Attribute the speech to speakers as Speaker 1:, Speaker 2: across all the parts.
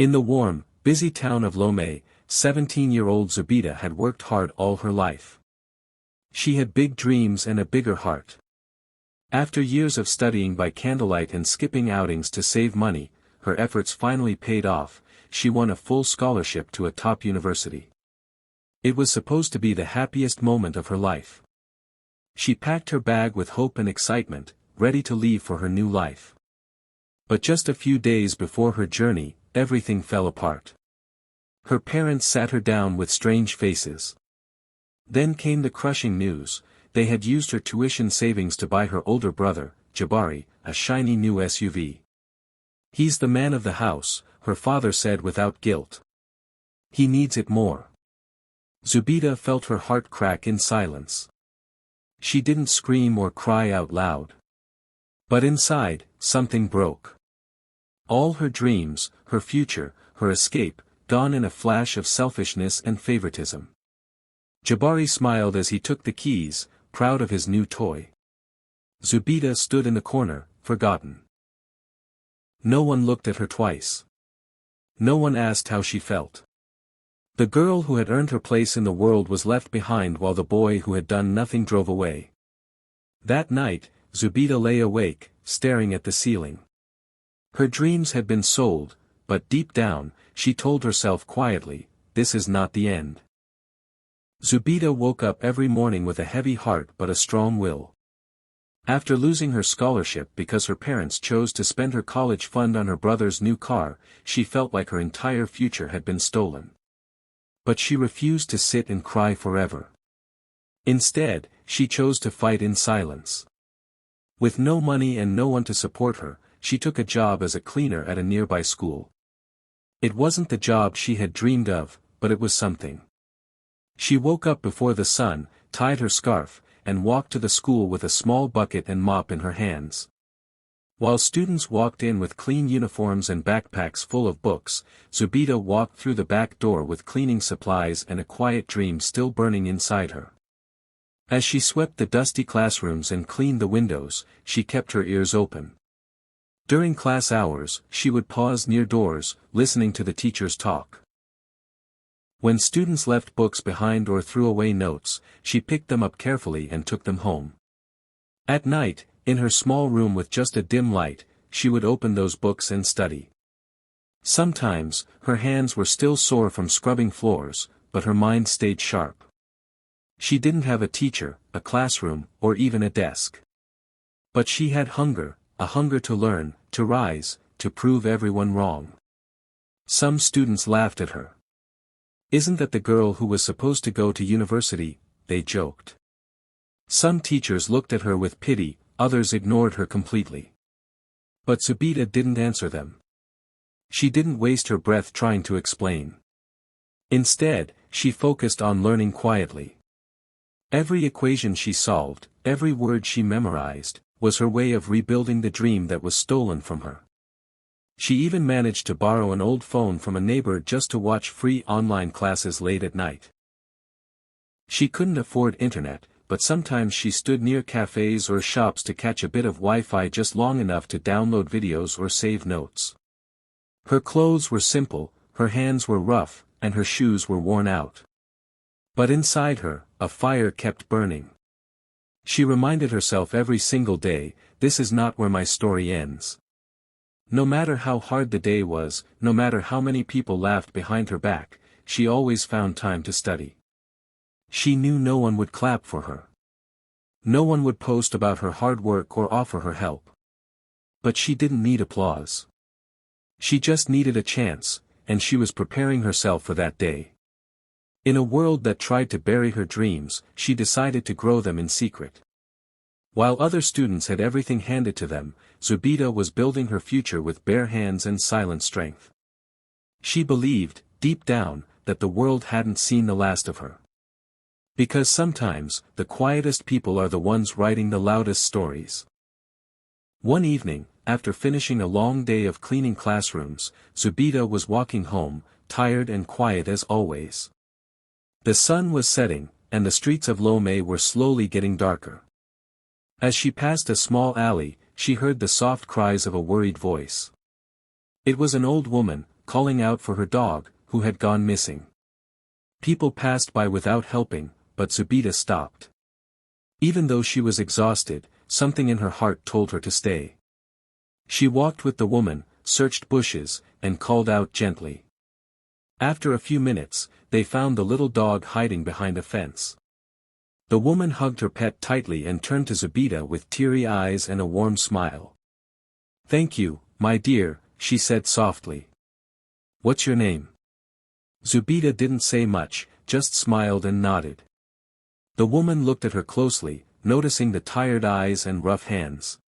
Speaker 1: In the warm, busy town of Lomé, 17-year-old Zubida had worked hard all her life. She had big dreams and a bigger heart. After years of studying by candlelight and skipping outings to save money, her efforts finally paid off. She won a full scholarship to a top university. It was supposed to be the happiest moment of her life. She packed her bag with hope and excitement, ready to leave for her new life. But just a few days before her journey, everything fell apart. Her parents sat her down with strange faces. Then came the crushing news: they had used her tuition savings to buy her older brother, Jabari, a shiny new SUV. "He's the man of the house," her father said without guilt. "He needs it more." Zubida felt her heart crack in silence. She didn't scream or cry out loud. But inside, something broke. All her dreams, her future, her escape, gone in a flash of selfishness and favoritism. Jabari smiled as he took the keys, proud of his new toy. Zubida stood in the corner, forgotten. No one looked at her twice. No one asked how she felt. The girl who had earned her place in the world was left behind while the boy who had done nothing drove away. That night, Zubida lay awake, staring at the ceiling. Her dreams had been sold, but deep down, she told herself quietly, this is not the end. Zubida woke up every morning with a heavy heart but a strong will. After losing her scholarship because her parents chose to spend her college fund on her brother's new car, she felt like her entire future had been stolen. But she refused to sit and cry forever. Instead, she chose to fight in silence. With no money and no one to support her, she took a job as a cleaner at a nearby school. It wasn't the job she had dreamed of, but it was something. She woke up before the sun, tied her scarf, and walked to the school with a small bucket and mop in her hands. While students walked in with clean uniforms and backpacks full of books, Zubida walked through the back door with cleaning supplies and a quiet dream still burning inside her. As she swept the dusty classrooms and cleaned the windows, she kept her ears open. During class hours, she would pause near doors, listening to the teachers talk. When students left books behind or threw away notes, she picked them up carefully and took them home. At night, in her small room with just a dim light, she would open those books and study. Sometimes, her hands were still sore from scrubbing floors, but her mind stayed sharp. She didn't have a teacher, a classroom, or even a desk. But she had hunger, a hunger to learn, to rise, to prove everyone wrong. Some students laughed at her. "Isn't that the girl who was supposed to go to university?" they joked. Some teachers looked at her with pity, others ignored her completely. But Zubida didn't answer them. She didn't waste her breath trying to explain. Instead, she focused on learning quietly. Every equation she solved, every word she memorized, was her way of rebuilding the dream that was stolen from her. She even managed to borrow an old phone from a neighbor just to watch free online classes late at night. She couldn't afford internet, but sometimes she stood near cafes or shops to catch a bit of Wi-Fi just long enough to download videos or save notes. Her clothes were simple, her hands were rough, and her shoes were worn out. But inside her, a fire kept burning. She reminded herself every single day, this is not where my story ends. No matter how hard the day was, no matter how many people laughed behind her back, she always found time to study. She knew no one would clap for her. No one would post about her hard work or offer her help. But she didn't need applause. She just needed a chance, and she was preparing herself for that day. In a world that tried to bury her dreams, she decided to grow them in secret. While other students had everything handed to them, Zubida was building her future with bare hands and silent strength. She believed, deep down, that the world hadn't seen the last of her. Because sometimes, the quietest people are the ones writing the loudest stories. One evening, after finishing a long day of cleaning classrooms, Zubida was walking home, tired and quiet as always. The sun was setting, and the streets of Lomé were slowly getting darker. As she passed a small alley, she heard the soft cries of a worried voice. It was an old woman, calling out for her dog, who had gone missing. People passed by without helping, but Zubida stopped. Even though she was exhausted, something in her heart told her to stay. She walked with the woman, searched bushes, and called out gently. After a few minutes, they found the little dog hiding behind a fence. The woman hugged her pet tightly and turned to Zubida with teary eyes and a warm smile. "Thank you, my dear," she said softly. "What's your name?" Zubida didn't say much, just smiled and nodded. The woman looked at her closely, noticing the tired eyes and rough hands.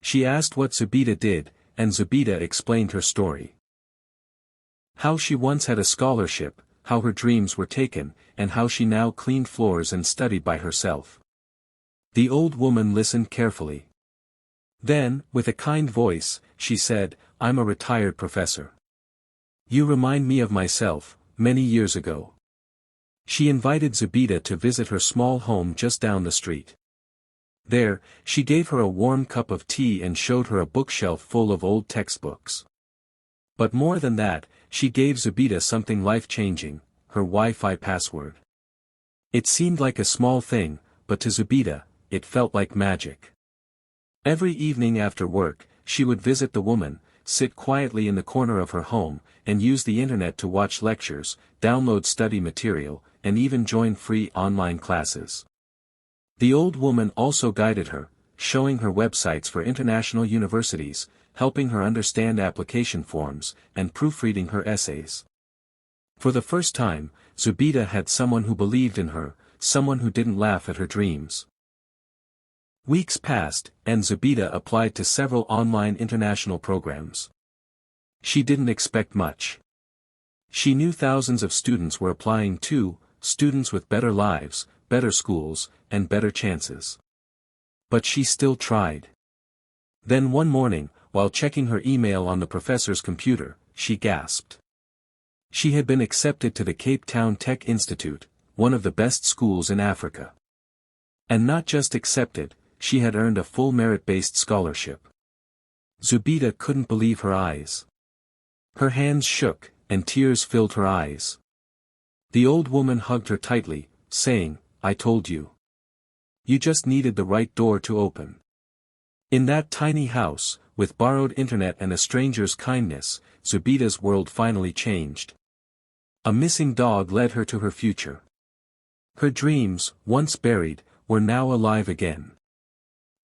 Speaker 1: She asked what Zubida did, and Zubida explained her story. How she once had a scholarship, how her dreams were taken, and how she now cleaned floors and studied by herself. The old woman listened carefully. Then, with a kind voice, she said, "I'm a retired professor. You remind me of myself, many years ago." She invited Zubida to visit her small home just down the street. There, she gave her a warm cup of tea and showed her a bookshelf full of old textbooks. But more than that, she gave Zubida something life-changing, her Wi-Fi password. It seemed like a small thing, but to Zubida, it felt like magic. Every evening after work, she would visit the woman, sit quietly in the corner of her home, and use the internet to watch lectures, download study material, and even join free online classes. The old woman also guided her, showing her websites for international universities, helping her understand application forms, and proofreading her essays. For the first time, Zubida had someone who believed in her, someone who didn't laugh at her dreams. Weeks passed, and Zubida applied to several online international programs. She didn't expect much. She knew thousands of students were applying too, students with better lives, better schools, and better chances. But she still tried. Then one morning, while checking her email on the professor's computer, she gasped. She had been accepted to the Cape Town Tech Institute, one of the best schools in Africa. And not just accepted, she had earned a full merit-based scholarship. Zubida couldn't believe her eyes. Her hands shook, and tears filled her eyes. The old woman hugged her tightly, saying, "I told you. You just needed the right door to open." In that tiny house, with borrowed internet and a stranger's kindness, Zubida's world finally changed. A missing dog led her to her future. Her dreams, once buried, were now alive again.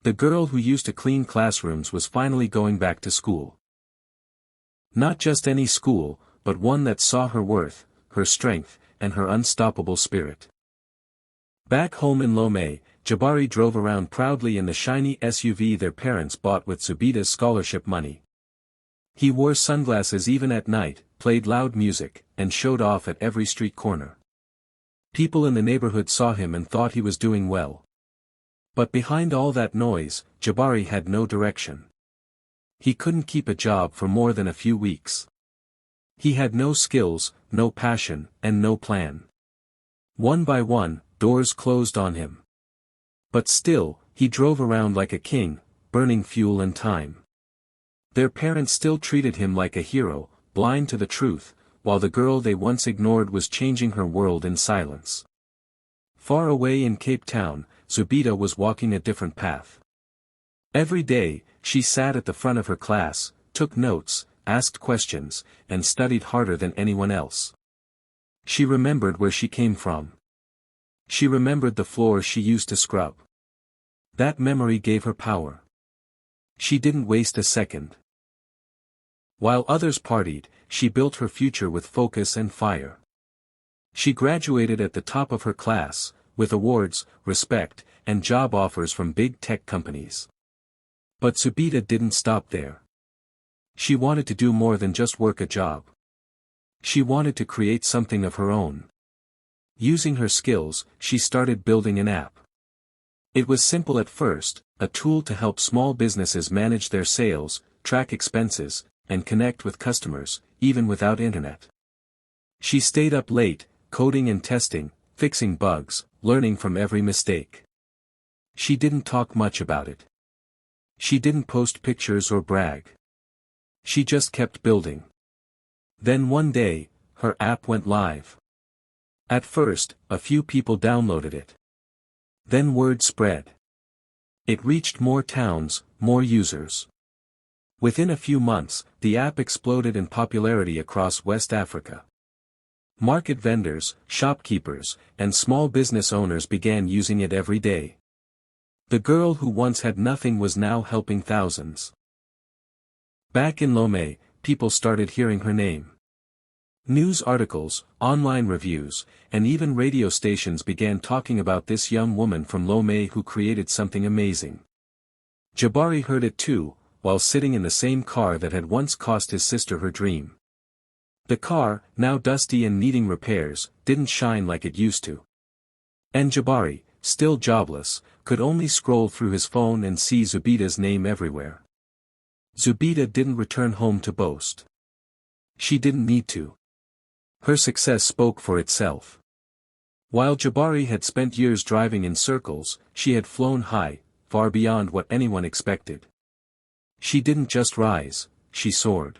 Speaker 1: The girl who used to clean classrooms was finally going back to school. Not just any school, but one that saw her worth, her strength, and her unstoppable spirit. Back home in Lomé, Jabari drove around proudly in the shiny SUV their parents bought with Zubida's scholarship money. He wore sunglasses even at night, played loud music, and showed off at every street corner. People in the neighborhood saw him and thought he was doing well. But behind all that noise, Jabari had no direction. He couldn't keep a job for more than a few weeks. He had no skills, no passion, and no plan. One by one, doors closed on him. But still, he drove around like a king, burning fuel and time. Their parents still treated him like a hero, blind to the truth, while the girl they once ignored was changing her world in silence. Far away in Cape Town, Zubida was walking a different path. Every day, she sat at the front of her class, took notes, asked questions, and studied harder than anyone else. She remembered where she came from. She remembered the floors she used to scrub. That memory gave her power. She didn't waste a second. While others partied, she built her future with focus and fire. She graduated at the top of her class, with awards, respect, and job offers from big tech companies. But Zubida didn't stop there. She wanted to do more than just work a job. She wanted to create something of her own. Using her skills, she started building an app. It was simple at first, a tool to help small businesses manage their sales, track expenses, and connect with customers, even without internet. She stayed up late, coding and testing, fixing bugs, learning from every mistake. She didn't talk much about it. She didn't post pictures or brag. She just kept building. Then one day, her app went live. At first, a few people downloaded it. Then word spread. It reached more towns, more users. Within a few months, the app exploded in popularity across West Africa. Market vendors, shopkeepers, and small business owners began using it every day. The girl who once had nothing was now helping thousands. Back in Lomé, people started hearing her name. News articles, online reviews, and even radio stations began talking about this young woman from Lomé who created something amazing. Jabari heard it too, while sitting in the same car that had once cost his sister her dream. The car, now dusty and needing repairs, didn't shine like it used to. And Jabari, still jobless, could only scroll through his phone and see Zubida's name everywhere. Zubida didn't return home to boast. She didn't need to. Her success spoke for itself. While Jabari had spent years driving in circles, she had flown high, far beyond what anyone expected. She didn't just rise, she soared.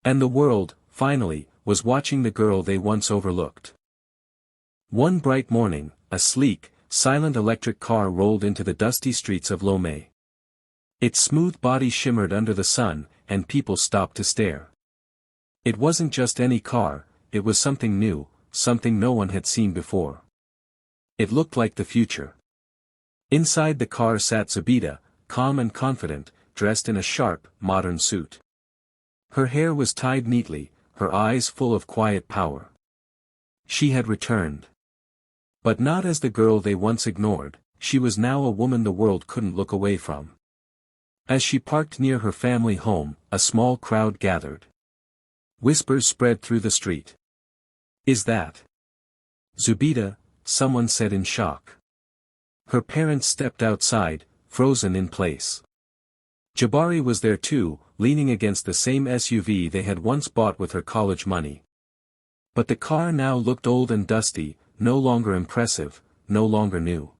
Speaker 1: And the world, finally, was watching the girl they once overlooked. One bright morning, a sleek, silent electric car rolled into the dusty streets of Lomé. Its smooth body shimmered under the sun, and people stopped to stare. It wasn't just any car, it was something new, something no one had seen before. It looked like the future. Inside the car sat Zubida, calm and confident, dressed in a sharp, modern suit. Her hair was tied neatly, her eyes full of quiet power. She had returned. But not as the girl they once ignored, she was now a woman the world couldn't look away from. As she parked near her family home, a small crowd gathered. Whispers spread through the street. "Is that Zubida?" someone said in shock. Her parents stepped outside, frozen in place. Jabari was there too, leaning against the same SUV they had once bought with her college money. But the car now looked old and dusty, no longer impressive, no longer new.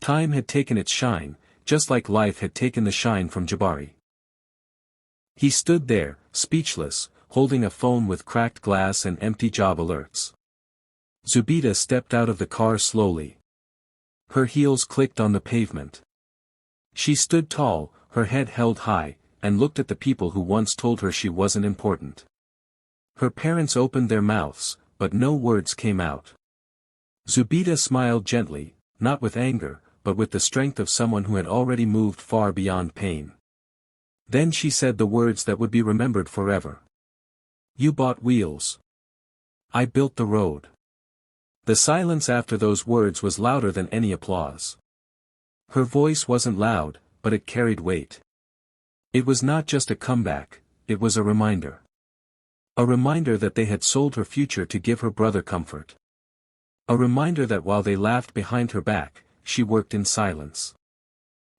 Speaker 1: Time had taken its shine, just like life had taken the shine from Jabari. He stood there, speechless, holding a phone with cracked glass and empty job alerts. Zubida stepped out of the car slowly. Her heels clicked on the pavement. She stood tall, her head held high, and looked at the people who once told her she wasn't important. Her parents opened their mouths, but no words came out. Zubida smiled gently, not with anger, but with the strength of someone who had already moved far beyond pain. Then she said the words that would be remembered forever. "You bought wheels. I built the road." The silence after those words was louder than any applause. Her voice wasn't loud, but it carried weight. It was not just a comeback, it was a reminder. A reminder that they had sold her future to give her brother comfort. A reminder that while they laughed behind her back, she worked in silence.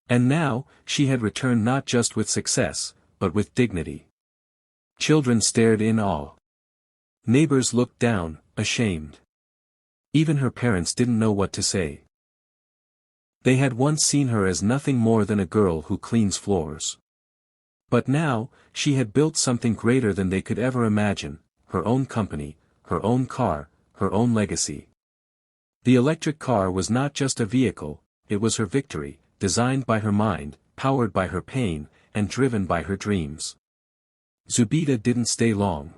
Speaker 1: And now, she had returned not just with success, but with dignity. Children stared in awe. Neighbors looked down, ashamed. Even her parents didn't know what to say. They had once seen her as nothing more than a girl who cleans floors. But now, she had built something greater than they could ever imagine, her own company, her own car, her own legacy. The electric car was not just a vehicle, it was her victory, designed by her mind, powered by her pain, and driven by her dreams. Zubida didn't stay long.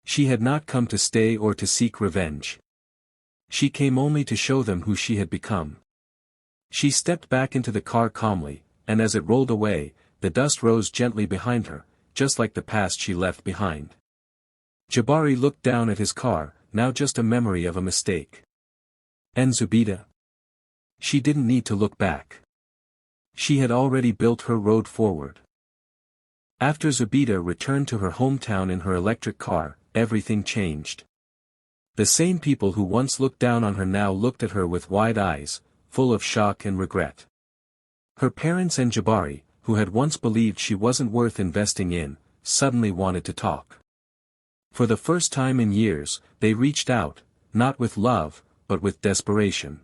Speaker 1: She had not come to stay or to seek revenge. She came only to show them who she had become. She stepped back into the car calmly, and as it rolled away, the dust rose gently behind her, just like the past she left behind. Jabari looked down at his car, now just a memory of a mistake. And Zubida? She didn't need to look back. She had already built her road forward. After Zubida returned to her hometown in her electric car, everything changed. The same people who once looked down on her now looked at her with wide eyes, full of shock and regret. Her parents and Jabari, who had once believed she wasn't worth investing in, suddenly wanted to talk. For the first time in years, they reached out, not with love, but with desperation.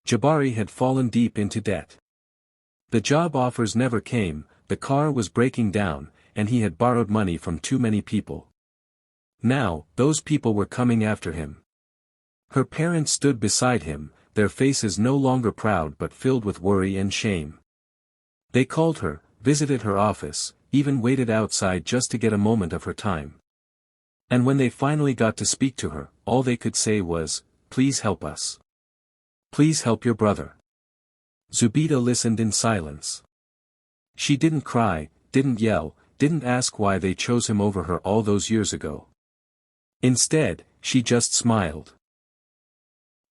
Speaker 1: Jabari had fallen deep into debt. The job offers never came, the car was breaking down, and he had borrowed money from too many people. Now, those people were coming after him. Her parents stood beside him, their faces no longer proud but filled with worry and shame. They called her, visited her office, even waited outside just to get a moment of her time. And when they finally got to speak to her, all they could say was, "Please help us. Please help your brother." Zubida listened in silence. She didn't cry, didn't yell, didn't ask why they chose him over her all those years ago. Instead, she just smiled.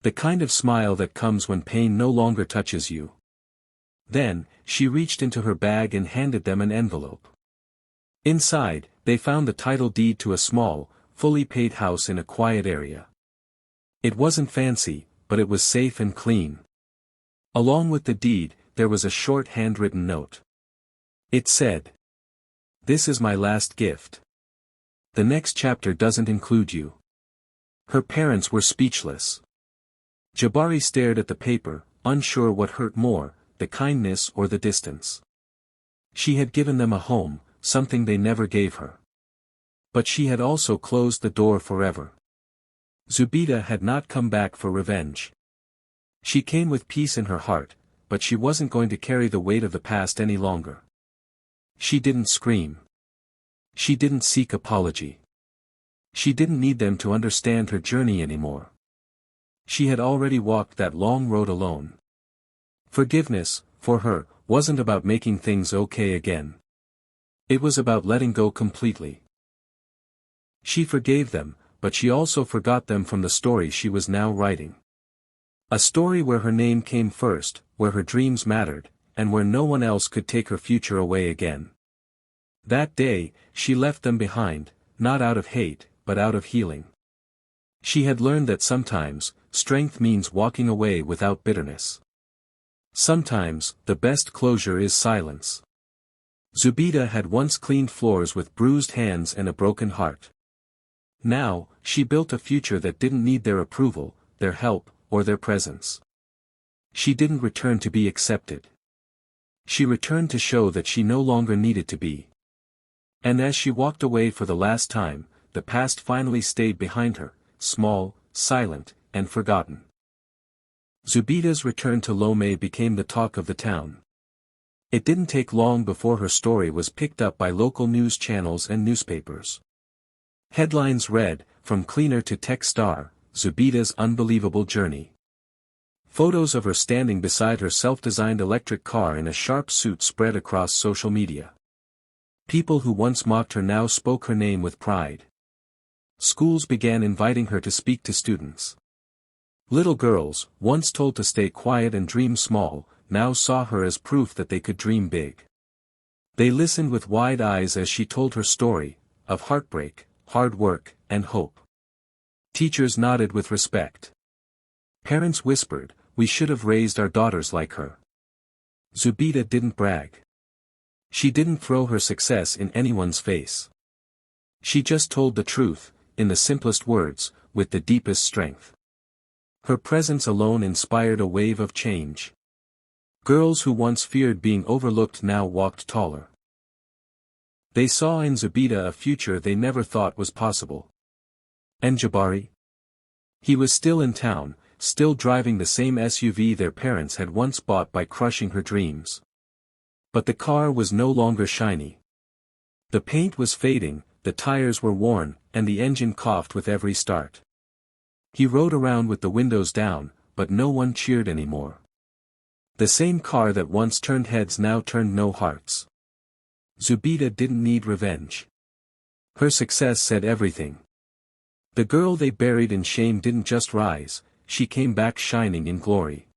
Speaker 1: The kind of smile that comes when pain no longer touches you. Then, she reached into her bag and handed them an envelope. Inside, they found the title deed to a small, fully paid house in a quiet area. It wasn't fancy, but it was safe and clean. Along with the deed, there was a short handwritten note. It said, "This is my last gift. The next chapter doesn't include you." Her parents were speechless. Jabari stared at the paper, unsure what hurt more, the kindness or the distance. She had given them a home, something they never gave her. But she had also closed the door forever. Zubida had not come back for revenge. She came with peace in her heart, but she wasn't going to carry the weight of the past any longer. She didn't scream. She didn't seek apology. She didn't need them to understand her journey anymore. She had already walked that long road alone. Forgiveness, for her, wasn't about making things okay again. It was about letting go completely. She forgave them, but she also forgot them from the story she was now writing. A story where her name came first, where her dreams mattered, and where no one else could take her future away again. That day, she left them behind, not out of hate, but out of healing. She had learned that sometimes, strength means walking away without bitterness. Sometimes, the best closure is silence. Zubida had once cleaned floors with bruised hands and a broken heart. Now, she built a future that didn't need their approval, their help, or their presence. She didn't return to be accepted. She returned to show that she no longer needed to be. And as she walked away for the last time, the past finally stayed behind her, small, silent, and forgotten. Zubida's return to Lomé became the talk of the town. It didn't take long before her story was picked up by local news channels and newspapers. Headlines read, "From cleaner to tech star, Zubida's unbelievable journey." Photos of her standing beside her self-designed electric car in a sharp suit spread across social media. People who once mocked her now spoke her name with pride. Schools began inviting her to speak to students. Little girls, once told to stay quiet and dream small, now saw her as proof that they could dream big. They listened with wide eyes as she told her story, of heartbreak, hard work, and hope. Teachers nodded with respect. Parents whispered, "We should have raised our daughters like her." Zubida didn't brag. She didn't throw her success in anyone's face. She just told the truth, in the simplest words, with the deepest strength. Her presence alone inspired a wave of change. Girls who once feared being overlooked now walked taller. They saw in Zubida a future they never thought was possible. And Jabari? He was still in town, still driving the same SUV their parents had once bought by crushing her dreams. But the car was no longer shiny. The paint was fading, the tires were worn, and the engine coughed with every start. He rode around with the windows down, but no one cheered anymore. The same car that once turned heads now turned no hearts. Zubida didn't need revenge. Her success said everything. The girl they buried in shame didn't just rise, she came back shining in glory.